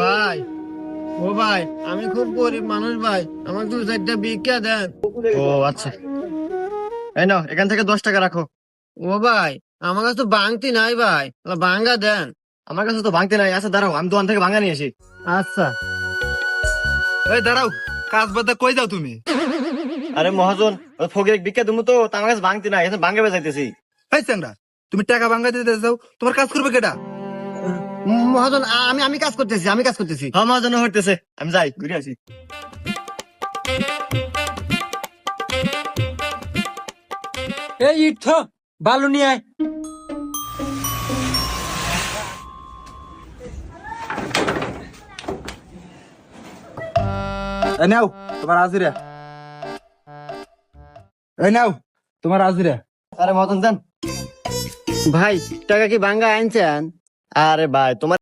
ভাই, ও ভাই, আমি খুব গরিব মানুষ ভাই, আমাকে 2-4টা ভিক্ষা দেন। ও আচ্ছা, এই নাও এখান থেকে 10 টাকা রাখো। ও ভাই, আমার কাছে তো বাংতি নাই ভাই, ভাঙ্গা দেন। আমার কাছে তো ভাঙতে নাই। আচ্ছা দাঁড়াও, আমি দোকান থেকে ভাঙা নিয়ে আসি। আচ্ছা। এই দাঁড়াও, কাজ বাদে কই যাও তুমি? আরে মহাজন, ওই ফকির ভিক্ষা তুমি তো তা আমার কাছে ভাঙতে নাই, এখন ভাঙে বেজাইতেছি। এই চ্যাংড়া, তুমি টাকা ভাঙাই দিতে যাও, তোমার কাজ করবে কেটা? মহাজন, আমি কাজ করতেছি, আমি কাজ করতেছি। হ্যাঁ মহাজন হইতেছে, আমি যাই ঘুরে আসি। এই ইট বালু নিয়ে আয়। এই নাও তোমার হাজিরা। এই নাও তোমার হাজিরা। আরে মহাজন দেন। ভাই, টাকা কি ভাঙ্গা আনছেন? আরে ভাই, তোমার